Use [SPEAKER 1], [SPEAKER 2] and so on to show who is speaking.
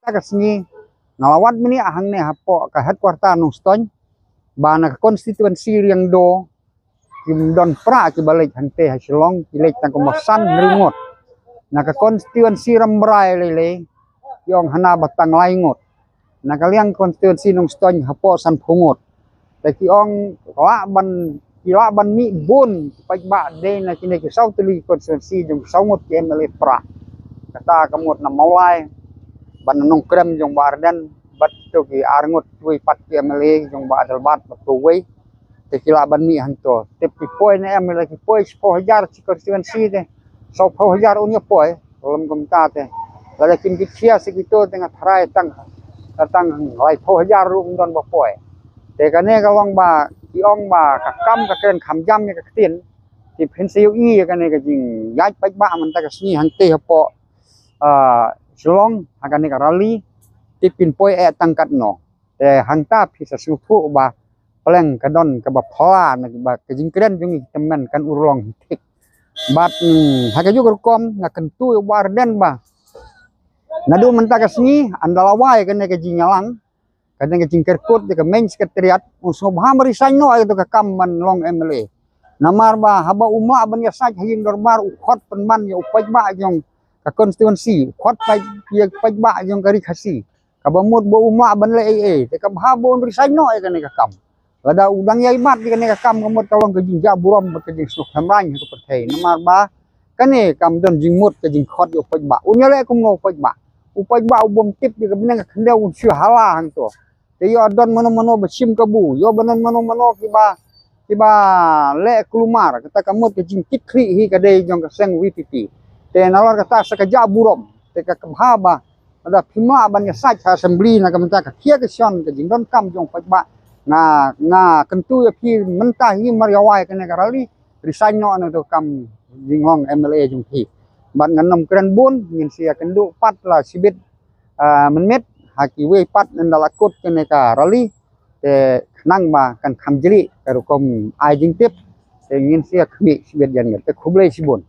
[SPEAKER 1] Kasni ngalawat mini ahang ne hapo ka headquarter nung ston bana konstituensi yang do kim don pra ki balik hante hasilong kilek tang komasan ringot na ka konstituensi rambrai lele yong hana batang laingot na kaliang konstituensi nung ston hapo san pungot taki ong kila ban mi bun pagba de na kini ki sau tuli konstituensi jong saungot ki MLA pra kata kamot na maulai ban nong krem jong bardan bat to ki arngot wi pat ki MLA jong ba dal bat to wi te kila ban mi hanto te pi poi na MLA ki poi 10,000 si konstituensi de 10,000 unya poi dalam komita te lala kim ki chia si kito tengah tharai tang lai 10,000 rum don ba poi te kane ka wang ba ki ong ba ka kam ka ken kham jam ni ka tin ti pensiu i ka ne ka jing yai pai ba man ta ka sni hante hapo Selong akan ni rally tipin poi tangkat no te hangta pisa sufu ba peleng kadon ke bapala na ba kejingkren jung temen kan urong tik bat haga juga kom ngaken tu warden ba nadu menta kasni andalawai kan ke jingalang kadang ke jingkerkut ke main sekretariat uso ba marisan no itu ke kam man long MLA namar ba haba umma ban ya saj hing dorbar ukhot penman ya upaj ba jong ka konstituensi khot pai pia pai ba jong kari khasi ka bamut bo umma ban le te ka bhabon risai no ka ne ka kam lada udang yai mat ka ne ka kam kamot tawang ka jing jaburam ka jing suk hamrang ka perthai namar ba ka ne kam don jing mut ka jing khot yo pai ba unya le kum ngo pai ba upai ba ubom tip ka benang ka khendeu syu hala hang to te yo don mono besim ka bu yo banon mono ki ba le kulumar kata kamot ka jing tikri hi ka de jong ka seng VPP te nalor kata sakaja burom te ka kabhaba ada phima ban ya saj assembly na kamta ka kia ka sion ka jingdon kam jong pajba na kentu ya pi mentah hi maryawai ka ne karali resign no na to kam jinglong MLA jong pi ban nganom kren bun ngin sia kendu pat la sibit menmet haki we pat ndalakut ka ne ka rali te nang ba kan khamjili ka rukom ai jing tip te ngin sia khmi sibit jan te khublei sibun